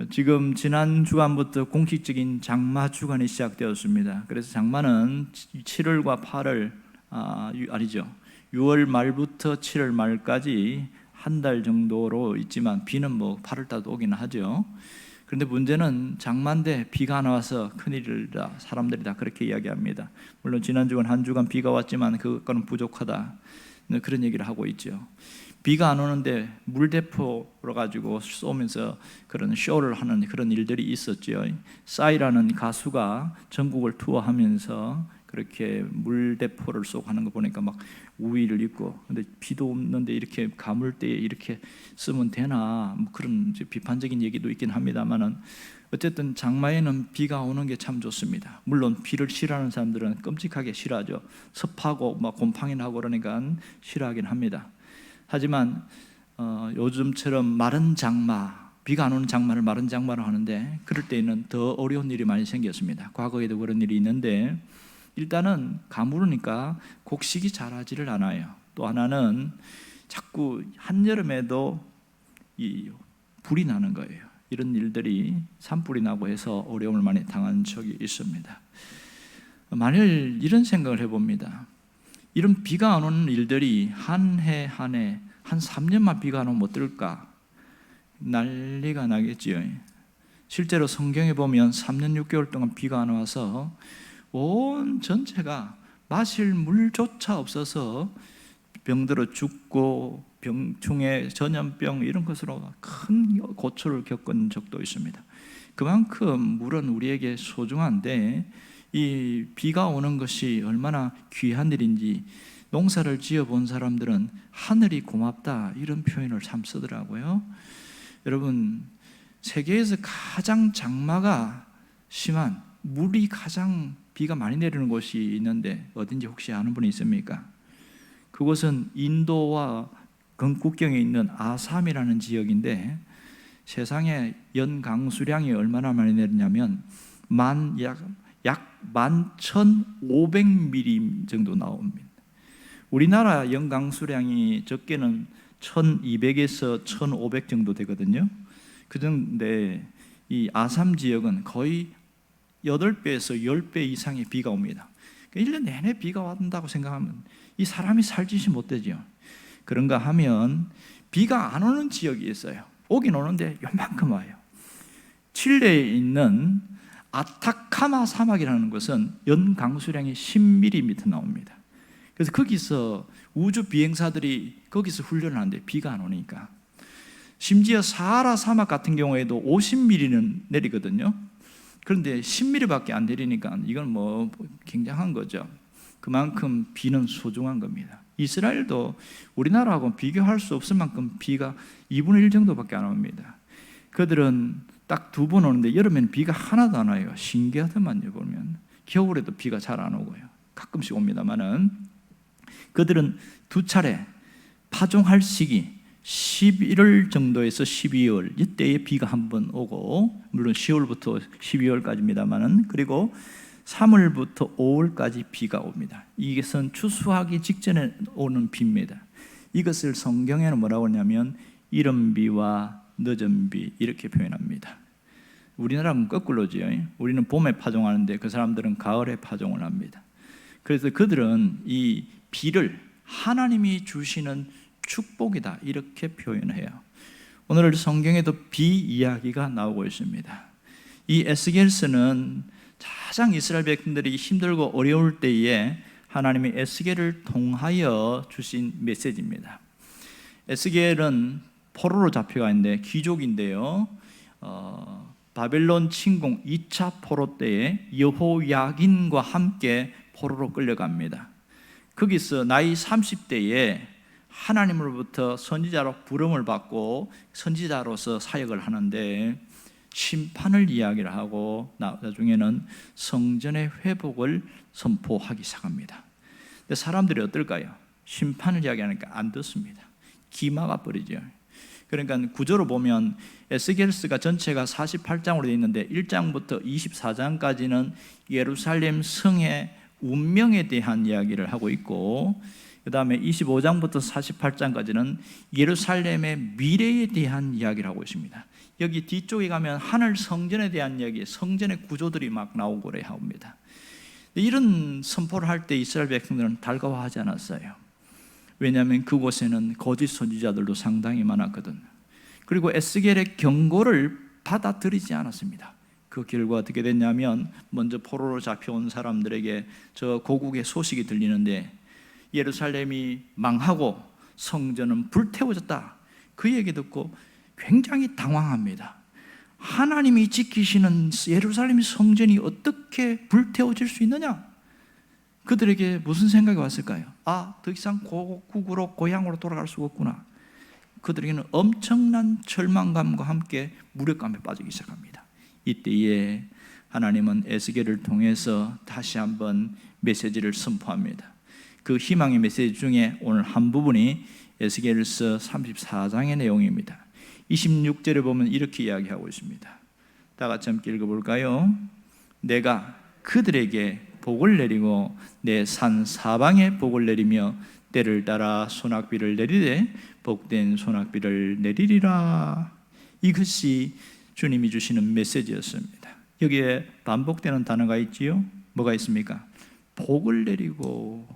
지금 지난 주간부터 공식적인 장마 주간이 시작되었습니다. 그래서 장마는 7월과 8월 아니죠. 6월 말부터 7월 말까지 한 달 정도로 있지만 비는 뭐 8월 달도 오긴 하죠. 그런데 문제는 장마인데 비가 안 와서 큰일이다. 사람들이 다 그렇게 이야기합니다. 물론 지난 주간 한 주간 비가 왔지만 그거는 부족하다. 그런 얘기를 하고 있죠. 비가 안 오는데 물대포로 가지고 쏘면서 그런 쇼를 하는 그런 일들이 있었죠. 싸이라는 가수가 전국을 투어하면서 그렇게 물대포를 쏘고 하는 거 보니까 막 우위를 입고, 근데 비도 없는데 이렇게 가물 때에 이렇게 쓰면 되나, 뭐 그런 비판적인 얘기도 있긴 합니다만은 어쨌든 장마에는 비가 오는 게 참 좋습니다. 물론 비를 싫어하는 사람들은 끔찍하게 싫어하죠. 습하고 막 곰팡이 나고 그러니까 싫어하긴 합니다. 하지만 요즘처럼 마른 장마, 비가 안 오는 장마를 마른 장마로 하는데 그럴 때에는 더 어려운 일이 많이 생겼습니다. 과거에도 그런 일이 있는데 일단은 가물으니까 곡식이 자라지를 않아요. 또 하나는 자꾸 한여름에도 이 불이 나는 거예요. 이런 일들이 산불이 나고 해서 어려움을 많이 당한 적이 있습니다. 만일 이런 생각을 해봅니다. 이런 비가 안 오는 일들이 한 해 한 해 한 3년만 비가 안 오면 어떨까? 난리가 나겠지요. 실제로 성경에 보면 3년 6개월 동안 비가 안 와서 온 전체가 마실 물조차 없어서 병들어 죽고 병충해, 전염병 이런 것으로 큰 고초를 겪은 적도 있습니다. 그만큼 물은 우리에게 소중한데 이 비가 오는 것이 얼마나 귀한 일인지 농사를 지어본 사람들은 하늘이 고맙다 이런 표현을 참 쓰더라고요. 여러분, 세계에서 가장 장마가 심한, 물이 가장 비가 많이 내리는 곳이 있는데 어딘지 혹시 아는 분이 있습니까? 그곳은 인도와 국경에 있는 아삼이라는 지역인데 세상에 연 강수량이 얼마나 많이 내리냐면 약 11,500mm 정도 나옵니다. 우리나라 연 강수량이 적게는 1,200에서 1,500 정도 되거든요. 그런데 이 아삼 지역은 거의 8배에서 10배 이상의 비가 옵니다. 1년 내내 비가 온다고 생각하면 이 사람이 살 짓이 못 되죠. 그런가 하면 비가 안 오는 지역이 있어요. 오긴 오는데 요만큼 와요. 칠레에 있는 아타카마 사막이라는 것은 연 강수량이 10mm 나옵니다. 그래서 거기서 우주 비행사들이 거기서 훈련을 하는데 비가 안 오니까. 심지어 사하라 사막 같은 경우에도 50mm는 내리거든요. 그런데 10mm밖에 안 내리니까 이건 뭐 굉장한 거죠. 그만큼 비는 소중한 겁니다. 이스라엘도 우리나라하고 비교할 수 없을 만큼 비가 2분의 1 정도밖에 안 옵니다. 그들은 딱 2번 오는데 여름에는 비가 하나도 안 와요. 신기하더만요. 보면 겨울에도 비가 잘 안 오고요. 가끔씩 옵니다만은 그들은 2차례 파종할 시기 11월 정도에서 12월 이때에 비가 한 번 오고, 물론 10월부터 12월까지입니다만은, 그리고 3월부터 5월까지 비가 옵니다. 이것은 추수하기 직전에 오는 비입니다. 이것을 성경에는 뭐라고 하냐면 이른비와 늦은비 이렇게 표현합니다. 우리나라는 거꾸로지요. 우리는 봄에 파종하는데 그 사람들은 가을에 파종을 합니다. 그래서 그들은 이 비를 하나님이 주시는 축복이다 이렇게 표현해요. 오늘 성경에도 비 이야기가 나오고 있습니다. 이 에스겔서는 가장 이스라엘 백성들이 힘들고 어려울 때에 하나님이 에스겔을 통하여 주신 메시지입니다. 에스겔은 포로로 잡혀가 있는데 귀족인데요. 바벨론 침공 2차 포로 때에 여호야긴과 함께 포로로 끌려갑니다. 거기서 나이 30대에 하나님으로부터 선지자로 부름을 받고 선지자로서 사역을 하는데 심판을 이야기를 하고 나중에는 성전의 회복을 선포하기 시작합니다. 근데 사람들이 어떨까요? 심판을 이야기하니까 안 듣습니다. 기마가 버리죠. 그러니까 구조로 보면 에스겔서가 전체가 48장으로 되어 있는데 1장부터 24장까지는 예루살렘 성의 운명에 대한 이야기를 하고 있고, 그 다음에 25장부터 48장까지는 예루살렘의 미래에 대한 이야기를 하고 있습니다. 여기 뒤쪽에 가면 하늘 성전에 대한 이야기, 성전의 구조들이 막 나오고 그래 합니다. 이런 선포를 할 때 이스라엘 백성들은 달가워하지 않았어요. 왜냐하면 그곳에는 거짓 선지자들도 상당히 많았거든. 그리고 에스겔의 경고를 받아들이지 않았습니다. 그 결과 어떻게 됐냐면, 먼저 포로로 잡혀온 사람들에게 저 고국의 소식이 들리는데 예루살렘이 망하고 성전은 불태워졌다, 그 얘기 듣고 굉장히 당황합니다. 하나님이 지키시는 예루살렘 성전이 어떻게 불태워질 수 있느냐? 그들에게 무슨 생각이 왔을까요? 더 이상 고국으로, 고향으로 돌아갈 수가 없구나. 그들에게는 엄청난 절망감과 함께 무력감에 빠지기 시작합니다. 이때에 하나님은 에스겔을 통해서 다시 한번 메시지를 선포합니다. 그 희망의 메시지 중에 오늘 한 부분이 에스겔서 34장의 내용입니다. 26절에 보면 이렇게 이야기하고 있습니다. 다 같이 함께 읽어볼까요? 내가 그들에게 복을 내리고 내 산 사방에 복을 내리며 때를 따라 소낙비를 내리되 복된 소낙비를 내리리라. 이것이 주님이 주시는 메시지였습니다. 여기에 반복되는 단어가 있지요. 뭐가 있습니까? 복을 내리고,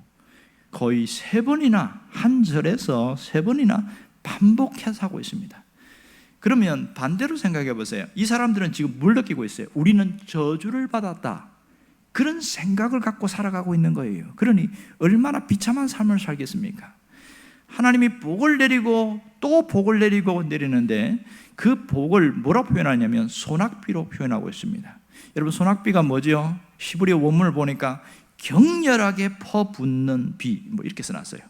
거의 3번이나, 한 절에서 3번이나 반복해서 하고 있습니다. 그러면 반대로 생각해 보세요. 이 사람들은 지금 뭘 느끼고 있어요? 우리는 저주를 받았다, 그런 생각을 갖고 살아가고 있는 거예요. 그러니 얼마나 비참한 삶을 살겠습니까? 하나님이 복을 내리고 또 복을 내리고 내리는데, 그 복을 뭐라고 표현하냐면 소낙비로 표현하고 있습니다. 여러분, 소낙비가 뭐죠? 히브리어 원문을 보니까 격렬하게 퍼붓는 비, 이렇게 써놨어요.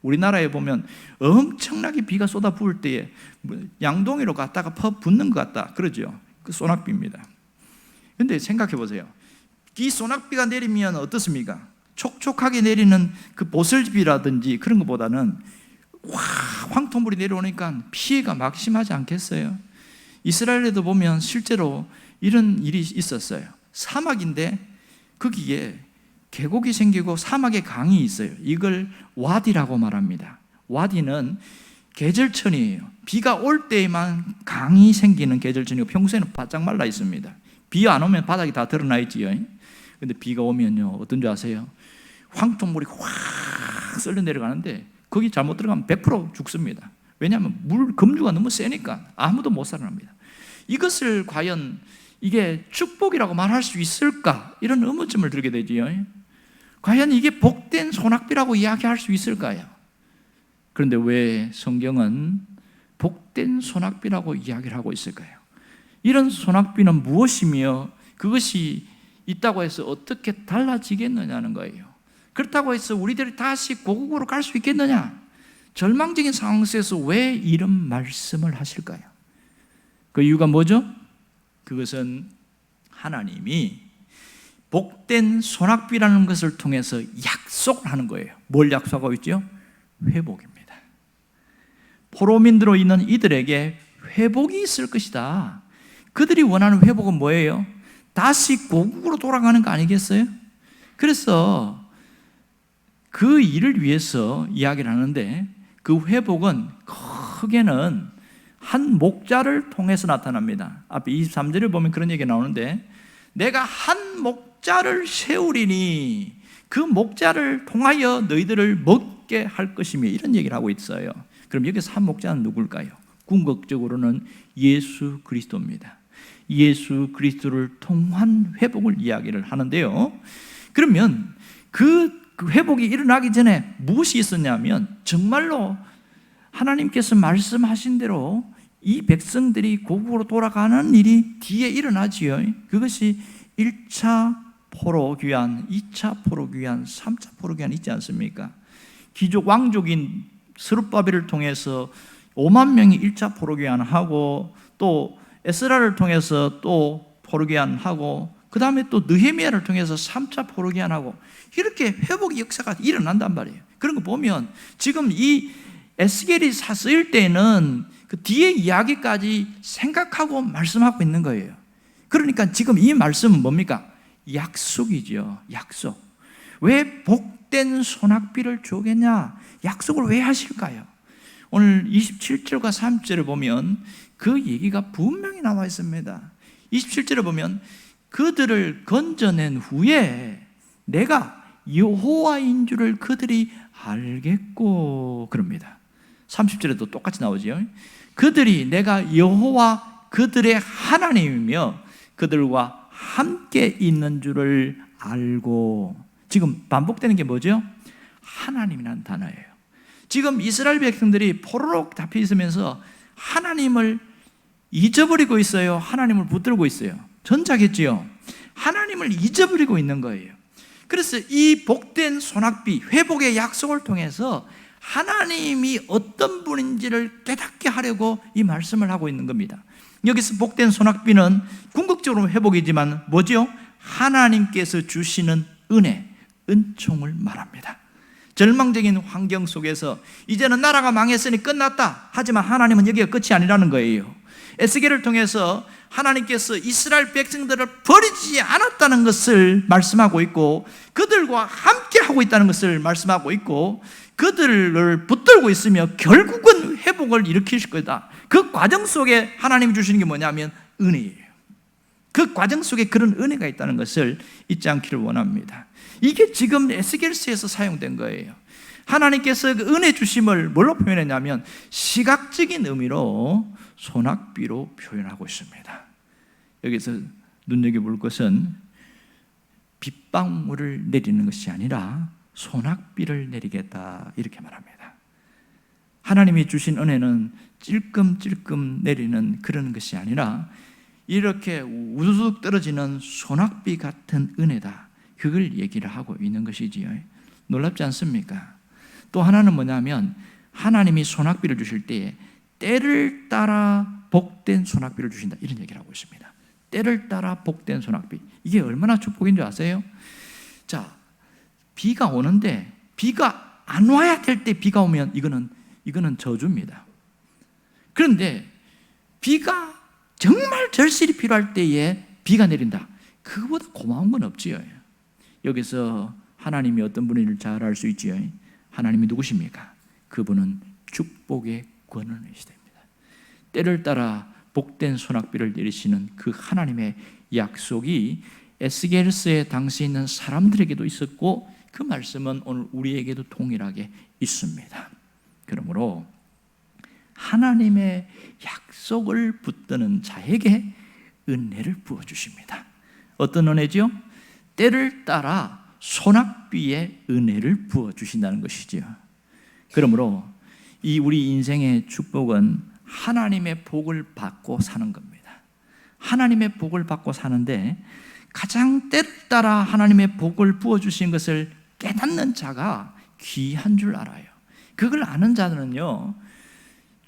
우리나라에 보면 엄청나게 비가 쏟아 부을 때에 양동이로 갔다가 퍼붓는 것 같다, 그러죠. 그 소낙비입니다. 그런데 생각해 보세요. 이 소낙비가 내리면 어떻습니까? 촉촉하게 내리는 그 보슬비라든지 그런 것보다는 황토물이 내려오니까 피해가 막심하지 않겠어요? 이스라엘에도 보면 실제로 이런 일이 있었어요. 사막인데 거기에 계곡이 생기고 사막에 강이 있어요. 이걸 와디라고 말합니다. 와디는 계절천이에요. 비가 올 때에만 강이 생기는 계절천이고 평소에는 바짝 말라 있습니다. 비 안 오면 바닥이 다 드러나 있지요. 근데 비가 오면요, 어떤 줄 아세요? 황토물이 확 썰려 내려가는데 거기 잘못 들어가면 100% 죽습니다. 왜냐하면 검주가 너무 세니까 아무도 못 살아납니다. 이것을 과연 이게 축복이라고 말할 수 있을까? 이런 의문점을 들게 되지요. 과연 이게 복된 소낙비라고 이야기할 수 있을까요? 그런데 왜 성경은 복된 소낙비라고 이야기를 하고 있을까요? 이런 소낙비는 무엇이며 그것이 있다고 해서 어떻게 달라지겠느냐는 거예요. 그렇다고 해서 우리들이 다시 고국으로 갈 수 있겠느냐? 절망적인 상황 속에서 왜 이런 말씀을 하실까요? 그 이유가 뭐죠? 그것은 하나님이 복된 소낙비라는 것을 통해서 약속을 하는 거예요. 뭘 약속하고 있죠? 회복입니다. 포로민들로 있는 이들에게 회복이 있을 것이다. 그들이 원하는 회복은 뭐예요? 다시 고국으로 돌아가는 거 아니겠어요? 그래서 그 일을 위해서 이야기를 하는데, 그 회복은 크게는 한 목자를 통해서 나타납니다. 앞에 23절을 보면 그런 얘기가 나오는데, 내가 한 목자를 세우리니 그 목자를 통하여 너희들을 먹게 할 것이며, 이런 얘기를 하고 있어요. 그럼 여기서 한 목자는 누굴까요? 궁극적으로는 예수 그리스도입니다. 예수 그리스도를 통한 회복을 이야기를 하는데요. 그러면 그 회복이 일어나기 전에 무엇이 있었냐면, 정말로 하나님께서 말씀하신 대로 이 백성들이 고국으로 돌아가는 일이 뒤에 일어나지요. 그것이 1차 포로귀환, 2차 포로귀환, 3차 포로귀환 있지 않습니까? 귀족 왕족인 스룹바벨을 통해서 5만 명이 1차 포로귀환하고, 또 에스라를 통해서 또 포로귀환하고, 그 다음에 또 느헤미야를 통해서 3차 포로귀환하고, 이렇게 회복의 역사가 일어난단 말이에요. 그런 거 보면 지금 이 에스겔이 쓰일 때는 그 뒤에 이야기까지 생각하고 말씀하고 있는 거예요. 그러니까 지금 이 말씀은 뭡니까? 약속이죠. 약속. 왜 복된 복된 소낙비를 주겠냐? 약속을 왜 하실까요? 오늘 27절과 30절을 보면 그 얘기가 분명히 나와 있습니다. 27절을 보면 그들을 건져낸 후에 내가 여호와인 줄을 그들이 알겠고 그럽니다. 30절에도 똑같이 나오지요. 그들이 내가 여호와 그들의 하나님이며 그들과 함께 있는 줄을 알고. 지금 반복되는 게 뭐죠? 하나님이라는 단어예요. 지금 이스라엘 백성들이 포로로 잡혀 있으면서 하나님을 잊어버리고 있어요? 하나님을 붙들고 있어요? 전자겠지요. 하나님을 잊어버리고 있는 거예요. 그래서 이 복된 소낙비, 회복의 약속을 통해서 하나님이 어떤 분인지를 깨닫게 하려고 이 말씀을 하고 있는 겁니다. 여기서 복된 소낙비는 궁극적으로 회복이지만 뭐죠? 하나님께서 주시는 은혜, 은총을 말합니다. 절망적인 환경 속에서 이제는 나라가 망했으니 끝났다. 하지만 하나님은 여기가 끝이 아니라는 거예요. 에스겔을 통해서 하나님께서 이스라엘 백성들을 버리지 않았다는 것을 말씀하고 있고 그들과 함께 하고 있다는 것을 말씀하고 있고 그들을 붙들고 있으며 결국은 회복을 일으키실 거다. 그 과정 속에 하나님이 주시는 게 뭐냐면 은혜예요. 그 과정 속에 그런 은혜가 있다는 것을 잊지 않기를 원합니다. 이게 지금 에스겔서에서 사용된 거예요. 하나님께서 그 은혜 주심을 뭘로 표현했냐면 시각적인 의미로 소낙비로 표현하고 있습니다. 여기서 눈여겨볼 것은 빗방울을 내리는 것이 아니라 소낙비를 내리겠다 이렇게 말합니다. 하나님이 주신 은혜는 찔끔찔끔 내리는 그런 것이 아니라 이렇게 우두둑 떨어지는 소낙비 같은 은혜다. 그걸 얘기를 하고 있는 것이지요. 놀랍지 않습니까? 또 하나는 뭐냐면 하나님이 소낙비를 주실 때에 때를 따라 복된 소낙비를 주신다 이런 얘기를 하고 있습니다. 때를 따라 복된 소낙비. 이게 얼마나 축복인 줄 아세요? 자, 비가 오는데 비가 안 와야 될 때 비가 오면 이거는 저주입니다. 그런데 비가 정말 절실히 필요할 때에 비가 내린다. 그거보다 고마운 건 없지요. 여기서 하나님이 어떤 분인지를 잘 알 수 있지요. 하나님이 누구십니까? 그분은 축복의 권원이시됩니다. 때를 따라 복된 소낙비를 내리시는 그 하나님의 약속이 에스겔서에 당시에 있는 사람들에게도 있었고 그 말씀은 오늘 우리에게도 동일하게 있습니다. 그러므로 하나님의 약속을 붙드는 자에게 은혜를 부어주십니다. 어떤 은혜죠? 때를 따라 소낙비의 은혜를 부어주신다는 것이지요. 그러므로 이 우리 인생의 축복은 하나님의 복을 받고 사는 겁니다. 하나님의 복을 받고 사는데 가장 때를 따라 하나님의 복을 부어주신 것을 깨닫는 자가 귀한 줄 알아요. 그걸 아는 자들은요,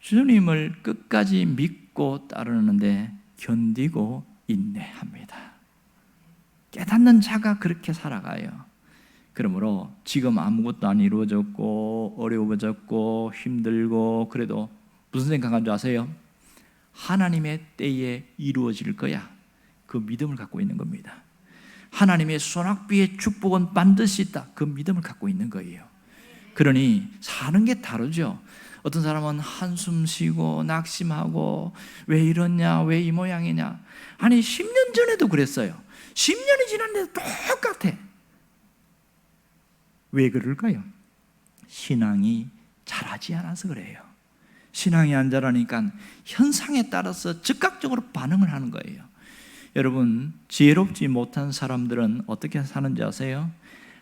주님을 끝까지 믿고 따르는데 견디고 인내합니다. 깨닫는 자가 그렇게 살아가요. 그러므로 지금 아무것도 안 이루어졌고 어려워졌고 힘들고 그래도 무슨 생각한 줄 아세요? 하나님의 때에 이루어질 거야. 그 믿음을 갖고 있는 겁니다. 하나님의 소낙비의 축복은 반드시 있다. 그 믿음을 갖고 있는 거예요. 그러니 사는 게 다르죠. 어떤 사람은 한숨 쉬고 낙심하고 왜 이러냐, 왜 이 모양이냐. 아니 10년 전에도 그랬어요. 10년이 지났는데도 똑같아. 왜 그럴까요? 신앙이 자라지 않아서 그래요. 신앙이 안 자라니까 현상에 따라서 즉각적으로 반응을 하는 거예요. 여러분, 지혜롭지 못한 사람들은 어떻게 사는지 아세요?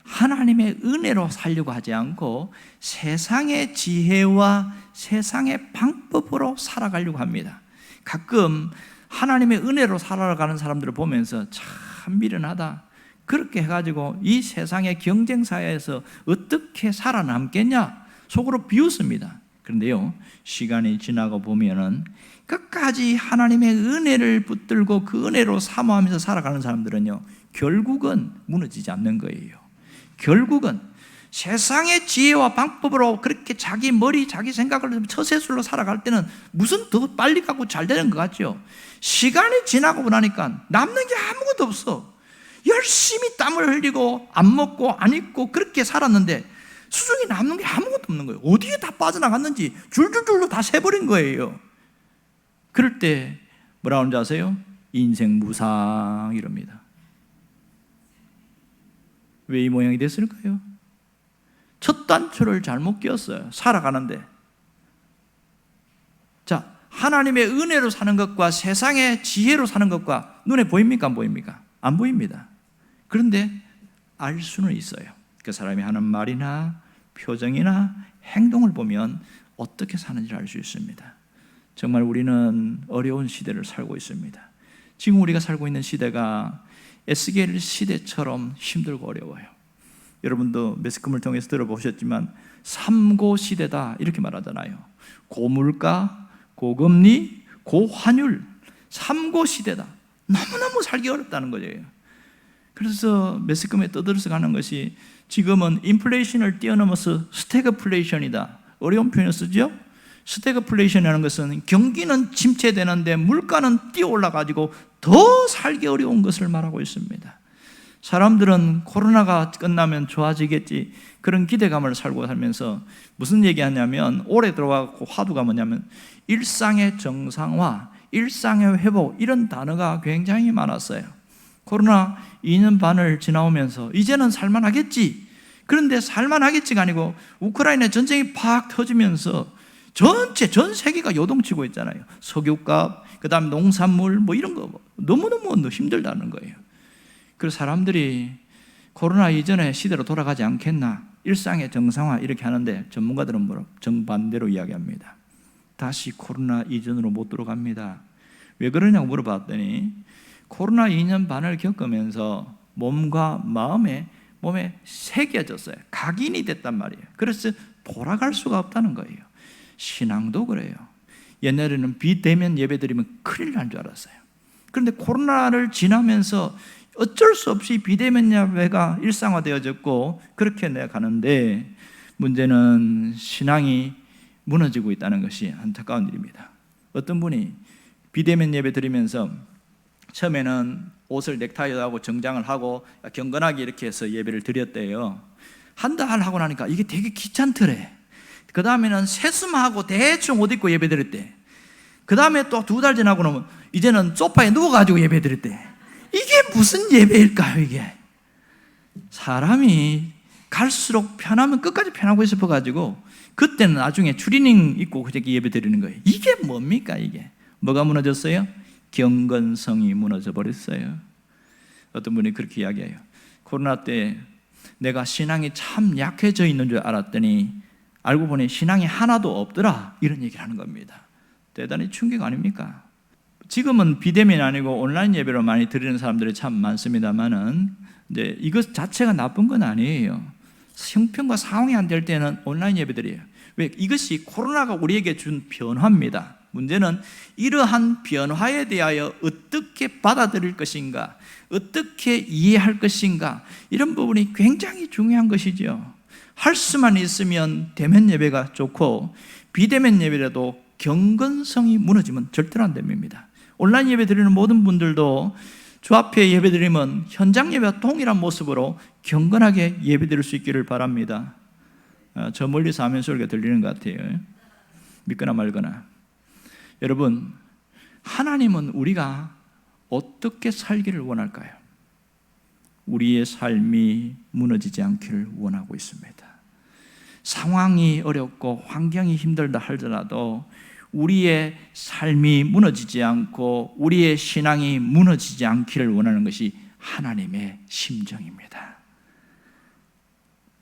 하나님의 은혜로 살려고 하지 않고 세상의 지혜와 세상의 방법으로 살아가려고 합니다. 가끔 하나님의 은혜로 살아가는 사람들을 보면서 참 미련하다. 그렇게 해가지고 이 세상의 경쟁사회에서 어떻게 살아남겠냐 속으로 비웃습니다. 그런데요, 시간이 지나고 보면은 끝까지 하나님의 은혜를 붙들고 그 은혜로 사모하면서 살아가는 사람들은요, 결국은 무너지지 않는 거예요. 결국은 세상의 지혜와 방법으로 그렇게 자기 머리, 자기 생각을 처세술로 살아갈 때는 무슨 더 빨리 가고 잘 되는 것 같죠. 시간이 지나고 나니까 남는 게 아무것도 없어. 열심히 땀을 흘리고 안 먹고 안 입고 그렇게 살았는데 수중에 남는 게 아무것도 없는 거예요. 어디에 다 빠져나갔는지 줄줄줄로 다 새버린 거예요. 그럴 때 뭐라고 하는지 아세요? 인생 무상 이럽니다. 왜 이 모양이 됐을까요? 첫 단추를 잘못 끼웠어요. 살아가는데. 자, 하나님의 은혜로 사는 것과 세상의 지혜로 사는 것과 눈에 보입니까? 안 보입니까? 안 보입니다. 그런데 알 수는 있어요. 그 사람이 하는 말이나 표정이나 행동을 보면 어떻게 사는지를 알 수 있습니다. 정말 우리는 어려운 시대를 살고 있습니다. 지금 우리가 살고 있는 시대가 에스겔 시대처럼 힘들고 어려워요. 여러분도 매스컴을 통해서 들어보셨지만 삼고 시대다 이렇게 말하잖아요. 고물가, 고금리, 고환율, 삼고 시대다. 너무너무 살기 어렵다는 거예요. 그래서 매스컴에 떠들어서 가는 것이 지금은 인플레이션을 뛰어넘어서 스태그플레이션이다. 어려운 표현을 쓰죠. 스태그플레이션이라는 것은 경기는 침체되는데 물가는 뛰어올라가지고 더 살기 어려운 것을 말하고 있습니다. 사람들은 코로나가 끝나면 좋아지겠지 그런 기대감을 살고 살면서 무슨 얘기하냐면 올해 들어가고 화두가 뭐냐면 일상의 정상화, 일상의 회복 이런 단어가 굉장히 많았어요. 코로나 2년 반을 지나오면서 이제는 살만하겠지. 그런데 살만하겠지가 아니고 우크라이나 전쟁이 팍 터지면서 전 세계가 요동치고 있잖아요. 석유값, 그 다음 농산물 뭐 이런 거 너무너무 힘들다는 거예요. 그래서 사람들이 코로나 이전의 시대로 돌아가지 않겠나, 일상의 정상화 이렇게 하는데 전문가들은 뭐라고 정반대로 이야기합니다. 다시 코로나 이전으로 못 들어갑니다. 왜 그러냐고 물어봤더니 코로나 2년 반을 겪으면서 몸과 몸에 새겨졌어요. 각인이 됐단 말이에요. 그래서 돌아갈 수가 없다는 거예요. 신앙도 그래요. 옛날에는 비대면 예배 드리면 큰일 날 줄 알았어요. 그런데 코로나를 지나면서 어쩔 수 없이 비대면 예배가 일상화되어졌고 그렇게 내가 가는데 문제는 신앙이 무너지고 있다는 것이 안타까운 일입니다. 어떤 분이 비대면 예배 드리면서 처음에는 옷을 넥타이하고 정장을 하고 경건하게 이렇게 해서 예배를 드렸대요. 한 달 하고 나니까 이게 되게 귀찮더래. 그 다음에는 세수하고 대충 옷 입고 예배 드렸대. 그 다음에 또 2달 지나고 나면 이제는 소파에 누워가지고 예배 드렸대. 이게 무슨 예배일까요 이게? 사람이 갈수록 편하면 끝까지 편하고 싶어가지고 그때는 나중에 추리닝 입고 그렇게 예배 드리는 거예요. 이게 뭡니까 이게? 뭐가 무너졌어요? 경건성이 무너져 버렸어요. 어떤 분이 그렇게 이야기해요. 코로나 때 내가 신앙이 참 약해져 있는 줄 알았더니 알고 보니 신앙이 하나도 없더라 이런 얘기를 하는 겁니다. 대단히 충격 아닙니까? 지금은 비대면이 아니고 온라인 예배로 많이 드리는 사람들이 참 많습니다만은 이제 이것 자체가 나쁜 건 아니에요. 형편과 상황이 안 될 때는 온라인 예배드려요. 왜? 이것이 코로나가 우리에게 준 변화입니다. 문제는 이러한 변화에 대하여 어떻게 받아들일 것인가, 어떻게 이해할 것인가, 이런 부분이 굉장히 중요한 것이죠. 할 수만 있으면 대면 예배가 좋고 비대면 예배라도 경건성이 무너지면 절대로 안 됩니다. 온라인 예배 드리는 모든 분들도 주 앞에 예배 드리면 현장 예배와 동일한 모습으로 경건하게 예배 드릴 수 있기를 바랍니다. 저 멀리서 아멘 소리가 들리는 것 같아요. 믿거나 말거나. 여러분, 하나님은 우리가 어떻게 살기를 원할까요? 우리의 삶이 무너지지 않기를 원하고 있습니다. 상황이 어렵고 환경이 힘들다 할지라도 우리의 삶이 무너지지 않고 우리의 신앙이 무너지지 않기를 원하는 것이 하나님의 심정입니다.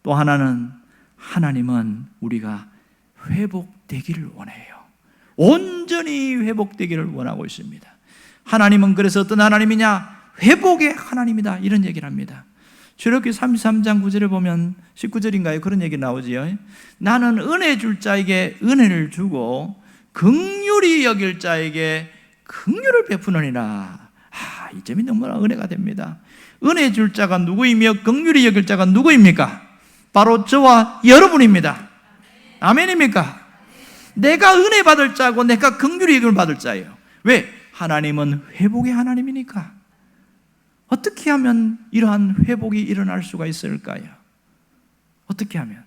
또 하나는 하나님은 우리가 회복되기를 원해요. 온전히 회복되기를 원하고 있습니다. 하나님은 그래서 어떤 하나님이냐? 회복의 하나님이다 이런 얘기를 합니다. 출애굽기 33장 9절에 보면 19절인가요? 그런 얘기 나오지요. 나는 은혜 줄 자에게 은혜를 주고 긍휼히 여길 자에게 긍휼을 베푸느니라. 이 점이 너무나 은혜가 됩니다. 은혜 줄 자가 누구이며 긍휼히 여길 자가 누구입니까? 바로 저와 여러분입니다. 아멘입니까? 내가 은혜 받을 자고 내가 긍휼히 여김을 받을 자예요. 왜? 하나님은 회복의 하나님이니까. 어떻게 하면 이러한 회복이 일어날 수가 있을까요? 어떻게 하면?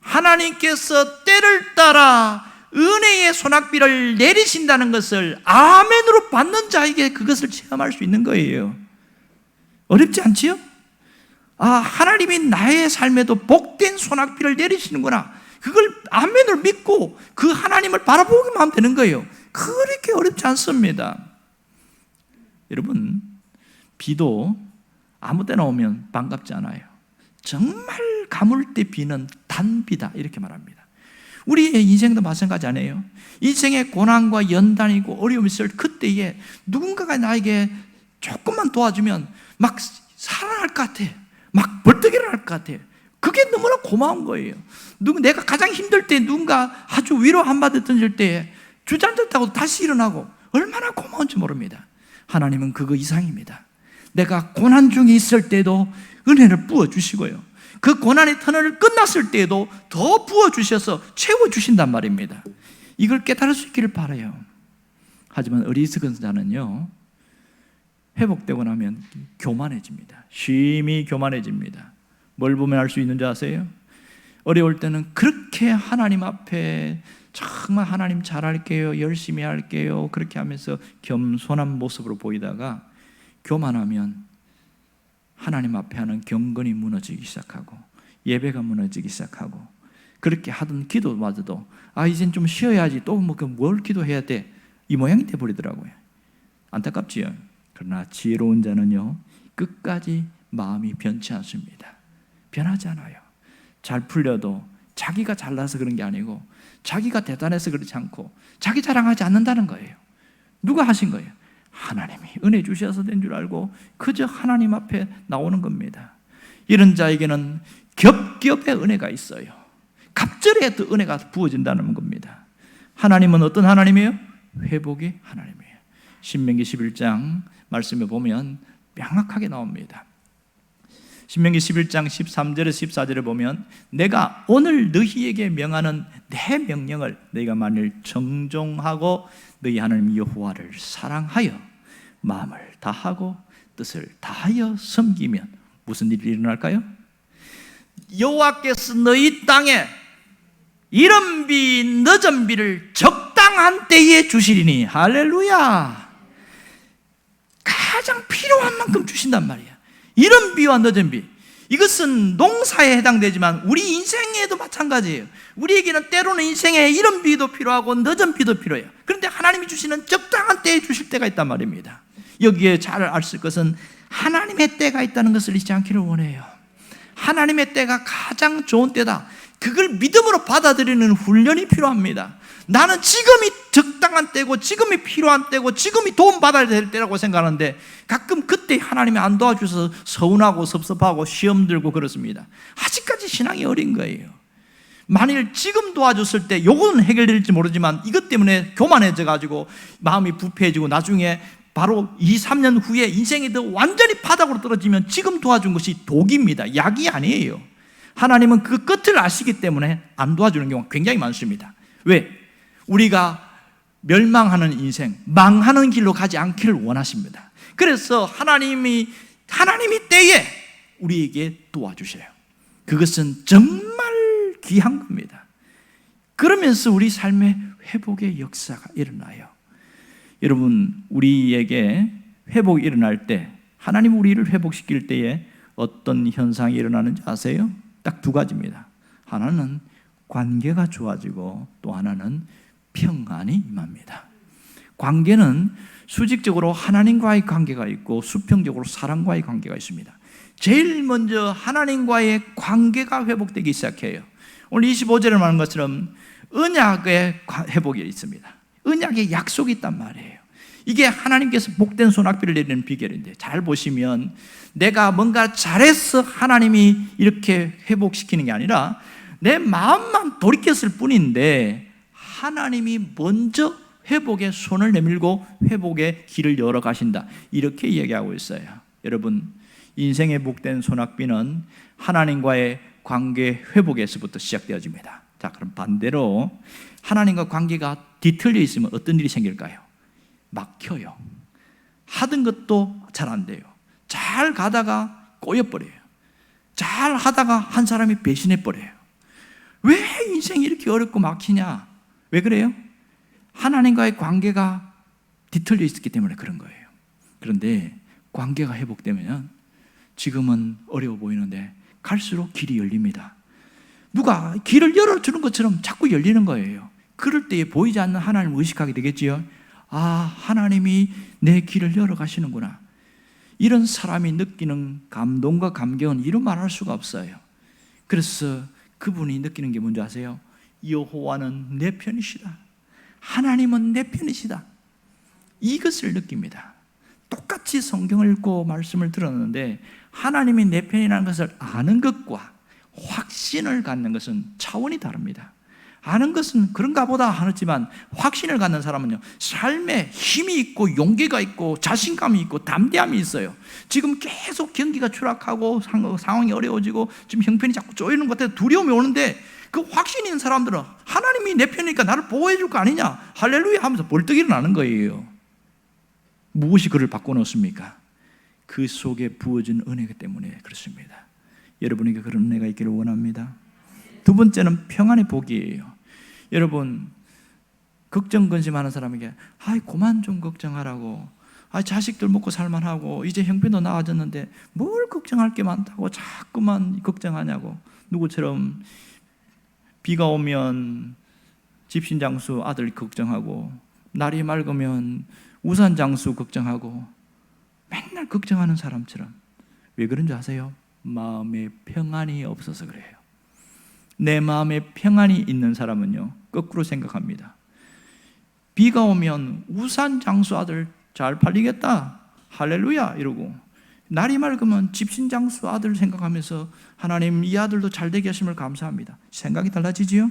하나님께서 때를 따라 은혜의 소낙비를 내리신다는 것을 아멘으로 받는 자에게 그것을 체험할 수 있는 거예요. 어렵지 않지요? 하나님이 나의 삶에도 복된 소낙비를 내리시는구나. 그걸 아멘으로 믿고 그 하나님을 바라보기만 하면 되는 거예요. 그렇게 어렵지 않습니다. 여러분, 비도 아무 때나 오면 반갑지 않아요. 정말 가물 때 비는 단비다 이렇게 말합니다. 우리의 인생도 마찬가지 아니에요? 인생의 고난과 연단이고 어려움이 있을 그때에 누군가가 나에게 조금만 도와주면 막 살아날 것 같아. 막 벌떡 일어날 것 같아. 그게 너무나 고마운 거예요. 내가 가장 힘들 때 누군가 아주 위로 한마디 던질 때에 주저앉았다고 다시 일어나고 얼마나 고마운지 모릅니다. 하나님은 그거 이상입니다. 내가 고난 중에 있을 때도 은혜를 부어주시고요, 그 고난의 터널을 끝났을 때에도 더 부어주셔서 채워주신단 말입니다. 이걸 깨달을 수 있기를 바라요. 하지만 어리석은 자는요, 회복되고 나면 교만해집니다. 심히 교만해집니다. 뭘 보면 알 수 있는지 아세요? 어려울 때는 그렇게 하나님 앞에 정말 하나님 잘할게요, 열심히 할게요 그렇게 하면서 겸손한 모습으로 보이다가 교만하면 하나님 앞에 하는 경건이 무너지기 시작하고 예배가 무너지기 시작하고 그렇게 하던 기도마저도 이젠 좀 쉬어야지 또 뭘 기도해야 돼 이 모양이 돼버리더라고요. 안타깝지요. 그러나 지혜로운 자는요 끝까지 마음이 변치 않습니다. 변하지 않아요. 잘 풀려도 자기가 잘나서 그런 게 아니고 자기가 대단해서 그렇지 않고 자기 자랑하지 않는다는 거예요. 누가 하신 거예요? 하나님이 은혜 주셔서 된 줄 알고 그저 하나님 앞에 나오는 겁니다. 이런 자에게는 겹겹의 은혜가 있어요. 갑절에 또 은혜가 부어진다는 겁니다. 하나님은 어떤 하나님이에요? 회복의 하나님이에요. 신명기 11장 말씀에 보면 명확하게 나옵니다. 신명기 11장 13절에서 14절에 보면 내가 오늘 너희에게 명하는 내 명령을 너희가 만일 정종하고 너희 하나님 여호와를 사랑하여 마음을 다하고 뜻을 다하여 섬기면 무슨 일이 일어날까요? 여호와께서 너희 땅에 이른 비 늦은 비를 적당한 때에 주시리니 할렐루야. 가장 필요한 만큼 주신단 말이야. 이른 비와 늦은 비, 이것은 농사에 해당되지만 우리 인생에도 마찬가지예요. 우리에게는 때로는 인생에 이른 비도 필요하고 늦은 비도 필요해요. 그런데 하나님이 주시는 적당한 때에 주실 때가 있단 말입니다. 여기에 잘 알 수 있을 것은 하나님의 때가 있다는 것을 잊지 않기를 원해요. 하나님의 때가 가장 좋은 때다. 그걸 믿음으로 받아들이는 훈련이 필요합니다. 나는 지금이 적당한 때고 지금이 필요한 때고 지금이 도움받아야 될 때라고 생각하는데 가끔 그때 하나님이 안 도와주셔서 서운하고 섭섭하고 시험 들고 그렇습니다. 아직까지 신앙이 어린 거예요. 만일 지금 도와줬을 때 요거는 해결될지 모르지만 이것 때문에 교만해져 가지고 마음이 부패해지고 나중에 바로 2, 3년 후에 인생이 더 완전히 바닥으로 떨어지면 지금 도와준 것이 독입니다. 약이 아니에요. 하나님은 그 끝을 아시기 때문에 안 도와주는 경우가 굉장히 많습니다. 왜? 우리가 멸망하는 인생, 망하는 길로 가지 않기를 원하십니다. 그래서 하나님이 때에 우리에게 도와주셔요. 그것은 정말 귀한 겁니다. 그러면서 우리 삶의 회복의 역사가 일어나요. 여러분, 우리에게 회복이 일어날 때, 하나님 우리를 회복시킬 때에 어떤 현상이 일어나는지 아세요? 딱 두 가지입니다. 하나는 관계가 좋아지고 또 하나는 평안이 임합니다. 관계는 수직적으로 하나님과의 관계가 있고 수평적으로 사람과의 관계가 있습니다. 제일 먼저 하나님과의 관계가 회복되기 시작해요. 오늘 25절에 말한 것처럼 언약의 회복이 있습니다. 언약의 약속이 있단 말이에요. 이게 하나님께서 복된 소낙비를 내리는 비결인데, 잘 보시면 내가 뭔가 잘해서 하나님이 이렇게 회복시키는 게 아니라 내 마음만 돌이켰을 뿐인데 하나님이 먼저 회복의 손을 내밀고 회복의 길을 열어 가신다, 이렇게 얘기하고 있어요. 여러분, 인생의 복된 소낙비는 하나님과의 관계 회복에서부터 시작되어집니다. 자, 그럼 반대로 하나님과 관계가 뒤틀려 있으면 어떤 일이 생길까요? 막혀요. 하던 것도 잘 안 돼요. 잘 가다가 꼬여버려요. 잘 하다가 한 사람이 배신해버려요. 왜 인생이 이렇게 어렵고 막히냐? 왜 그래요? 하나님과의 관계가 뒤틀려 있었기 때문에 그런 거예요. 그런데 관계가 회복되면 지금은 어려워 보이는데 갈수록 길이 열립니다. 누가 길을 열어주는 것처럼 자꾸 열리는 거예요. 그럴 때에 보이지 않는 하나님을 의식하게 되겠지요. 아, 하나님이 내 길을 열어가시는구나. 이런 사람이 느끼는 감동과 감격은 이루 말할 수가 없어요. 그래서 그분이 느끼는 게 뭔지 아세요? 여호와는 내 편이시다. 하나님은 내 편이시다. 이것을 느낍니다. 똑같이 성경을 읽고 말씀을 들었는데 하나님이 내 편이라는 것을 아는 것과 확신을 갖는 것은 차원이 다릅니다. 아는 것은 그런가 보다 하지만 확신을 갖는 사람은요, 삶에 힘이 있고 용기가 있고 자신감이 있고 담대함이 있어요. 지금 계속 경기가 추락하고 상황이 어려워지고 지금 형편이 자꾸 쪼이는 것 같아서 두려움이 오는데 그 확신 있는 사람들은 하나님이 내 편이니까 나를 보호해 줄 거 아니냐, 할렐루야 하면서 벌떡 일어나는 거예요. 무엇이 그를 바꿔놓습니까? 그 속에 부어진 은혜가 때문에 그렇습니다. 여러분에게 그런 은혜가 있기를 원합니다. 두 번째는 평안의 복이에요. 여러분, 걱정 근심하는 사람에게 그만 좀 걱정하라고, 자식들 먹고 살만하고 이제 형편도 나아졌는데 뭘 걱정할 게 많다고 자꾸만 걱정하냐고. 누구처럼 비가 오면 집신장수 아들 걱정하고 날이 맑으면 우산장수 걱정하고 맨날 걱정하는 사람처럼. 왜 그런지 아세요? 마음에 평안이 없어서 그래요. 내 마음에 평안이 있는 사람은요, 거꾸로 생각합니다. 비가 오면 우산장수 아들 잘 팔리겠다, 할렐루야 이러고, 날이 맑으면 집신장수 아들 생각하면서 하나님 이 아들도 잘 되게 하심을 감사합니다. 생각이 달라지지요?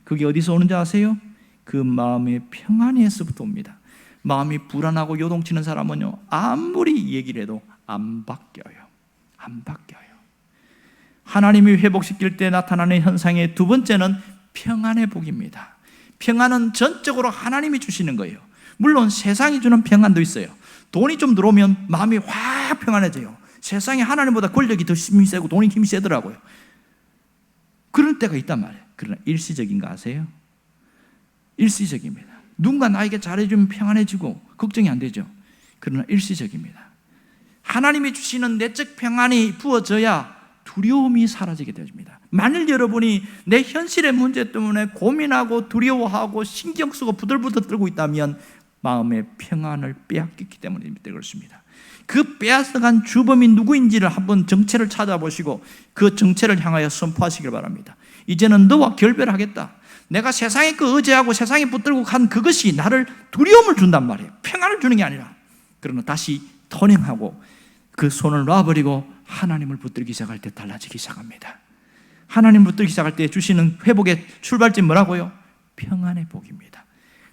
그게 어디서 오는지 아세요? 그 마음의 평안에서부터 옵니다. 마음이 불안하고 요동치는 사람은요, 아무리 얘기를 해도 안 바뀌어요. 안 바뀌어요. 하나님이 회복시킬 때 나타나는 현상의 두 번째는 평안의 복입니다. 평안은 전적으로 하나님이 주시는 거예요. 물론 세상이 주는 평안도 있어요. 돈이 좀 들어오면 마음이 확 평안해져요. 세상에 하나님보다 권력이 더 힘이 세고 돈이 힘이 세더라고요. 그럴 때가 있단 말이에요. 그러나 일시적인 거 아세요? 일시적입니다. 누군가 나에게 잘해주면 평안해지고 걱정이 안 되죠. 그러나 일시적입니다. 하나님이 주시는 내적 평안이 부어져야 두려움이 사라지게 됩니다. 만일 여러분이 내 현실의 문제 때문에 고민하고 두려워하고 신경 쓰고 부들부들 떨고 있다면 마음의 평안을 빼앗겼기 때문에 그렇습니다. 그 빼앗아간 주범이 누구인지를 한번 정체를 찾아보시고 그 정체를 향하여 선포하시길 바랍니다. 이제는 너와 결별하겠다. 내가 세상에 그 의지하고 세상에 붙들고 간 그것이 나를 두려움을 준단 말이에요. 평안을 주는 게 아니라. 그러나 다시 터닝하고 그 손을 놔버리고 하나님을 붙들기 시작할 때 달라지기 시작합니다. 하나님을 붙들기 시작할 때 주시는 회복의 출발점 뭐라고요? 평안의 복입니다.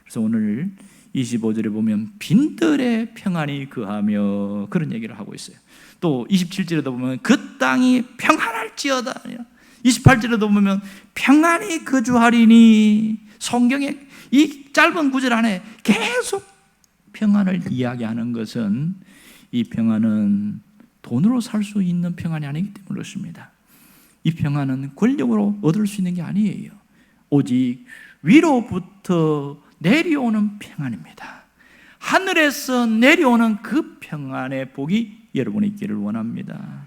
그래서 오늘 25절에 보면 빈들의 평안이 거하며 그런 얘기를 하고 있어요. 또 27절에도 보면 그 땅이 평안할지어다, 28절에도 보면 평안이 거주하리니. 성경의 이 짧은 구절 안에 계속 평안을 이야기하는 것은 이 평안은 돈으로 살 수 있는 평안이 아니기 때문에 그렇습니다. 이 평안은 권력으로 얻을 수 있는 게 아니에요. 오직 위로부터 내려오는 평안입니다. 하늘에서 내려오는 그 평안의 복이 여러분이 있기를 원합니다.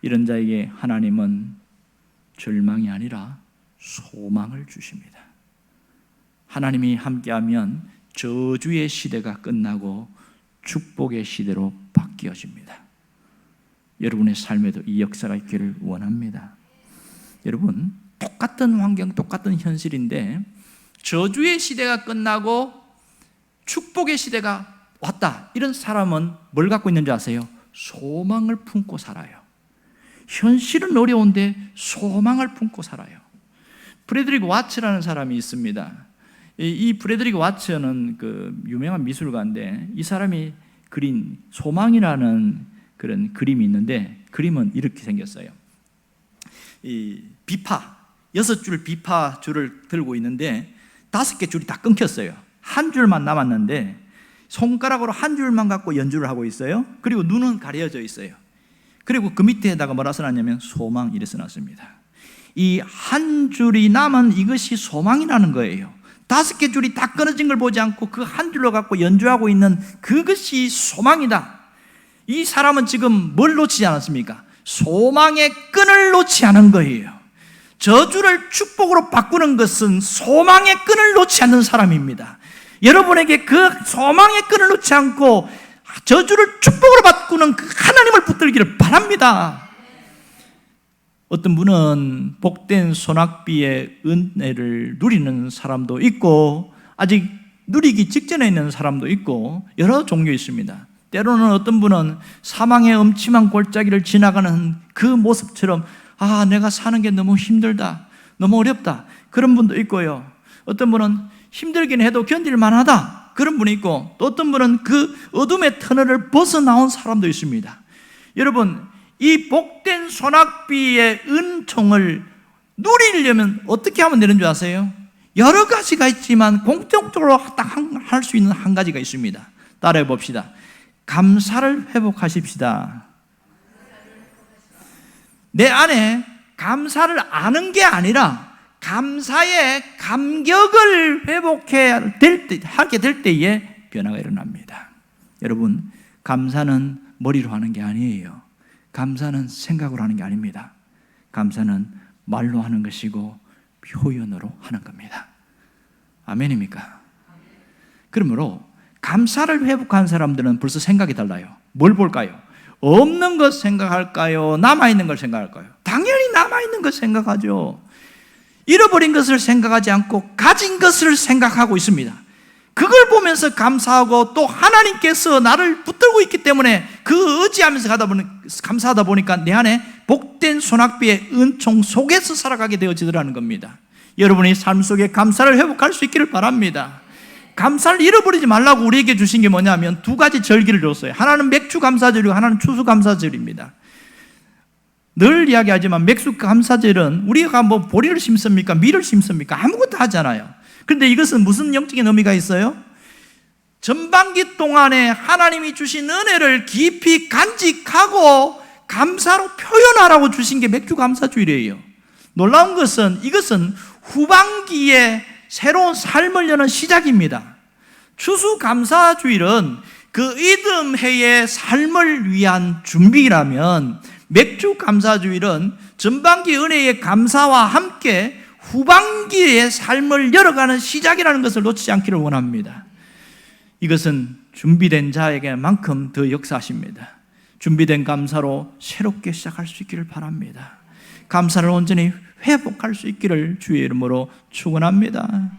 이런 자에게 하나님은 절망이 아니라 소망을 주십니다. 하나님이 함께하면 저주의 시대가 끝나고 축복의 시대로 바뀌어집니다. 여러분의 삶에도 이 역사가 있기를 원합니다. 여러분, 똑같은 환경, 똑같은 현실인데 저주의 시대가 끝나고 축복의 시대가 왔다. 이런 사람은 뭘 갖고 있는지 아세요? 소망을 품고 살아요. 현실은 어려운데 소망을 품고 살아요. 프레드릭 와츠라는 사람이 있습니다. 이 프레드릭 와츠는 그 유명한 미술가인데 이 사람이 그린 소망이라는 그런 그림이 있는데 그림은 이렇게 생겼어요. 이 비파 6줄 비파 줄을 들고 있는데 5개 줄이 다 끊겼어요. 한 줄만 남았는데 손가락으로 한 줄만 갖고 연주를 하고 있어요. 그리고 눈은 가려져 있어요. 그리고 그 밑에다가 뭐라 써놨냐면 소망 이래 써놨습니다. 이 한 줄이 남은 이것이 소망이라는 거예요. 5개 줄이 다 끊어진 걸 보지 않고 그 한 줄로 갖고 연주하고 있는 그것이 소망이다. 이 사람은 지금 뭘 놓치지 않았습니까? 소망의 끈을 놓지 않은 거예요. 저주를 축복으로 바꾸는 것은 소망의 끈을 놓지 않는 사람입니다. 여러분에게 그 소망의 끈을 놓지 않고 저주를 축복으로 바꾸는 그 하나님을 붙들기를 바랍니다. 어떤 분은 복된 소낙비의 은혜를 누리는 사람도 있고 아직 누리기 직전에 있는 사람도 있고 여러 종류 있습니다. 때로는 어떤 분은 사망의 음침한 골짜기를 지나가는 그 모습처럼 내가 사는 게 너무 힘들다, 너무 어렵다, 그런 분도 있고요. 어떤 분은 힘들긴 해도 견딜 만하다, 그런 분이 있고, 또 어떤 분은 그 어둠의 터널을 벗어나온 사람도 있습니다. 여러분, 이 복된 소낙비의 은총을 누리려면 어떻게 하면 되는 줄 아세요? 여러 가지가 있지만 공통적으로 딱 할 수 있는 한 가지가 있습니다. 따라해 봅시다. 감사를 회복하십시다. 내 안에 감사를 아는 게 아니라 감사의 감격을 하게 될 때에 변화가 일어납니다. 여러분, 감사는 머리로 하는 게 아니에요. 감사는 생각으로 하는 게 아닙니다. 감사는 말로 하는 것이고 표현으로 하는 겁니다. 아멘입니까? 그러므로 감사를 회복한 사람들은 벌써 생각이 달라요. 뭘 볼까요? 없는 것 생각할까요? 남아있는 걸 생각할까요? 당연히 남아있는 것 생각하죠. 잃어버린 것을 생각하지 않고 가진 것을 생각하고 있습니다. 그걸 보면서 감사하고 또 하나님께서 나를 붙들고 있기 때문에 그 의지하면서 감사하다 보니까 내 안에 복된 소낙비의 은총 속에서 살아가게 되어지더라는 겁니다. 여러분이 삶 속에 감사를 회복할 수 있기를 바랍니다. 감사를 잃어버리지 말라고 우리에게 주신 게 뭐냐면 2가지 절기를 줬어요. 하나는 맥주 감사절이고 하나는 추수 감사절입니다. 늘 이야기하지만 맥주 감사절은 우리가 뭐 보리를 심습니까? 밀을 심습니까? 아무것도 하잖아요. 그런데 이것은 무슨 영적인 의미가 있어요? 전반기 동안에 하나님이 주신 은혜를 깊이 간직하고 감사로 표현하라고 주신 게 맥주 감사주일이에요. 놀라운 것은 이것은 후반기에 새로운 삶을 여는 시작입니다. 추수 감사주일은 그 이듬해의 삶을 위한 준비라면 맥주 감사주일은 전반기 은혜의 감사와 함께 후반기의 삶을 열어가는 시작이라는 것을 놓치지 않기를 원합니다. 이것은 준비된 자에게만큼 더 역사하십니다. 준비된 감사로 새롭게 시작할 수 있기를 바랍니다. 감사를 온전히 회복할 수 있기를 주의 이름으로 축원합니다.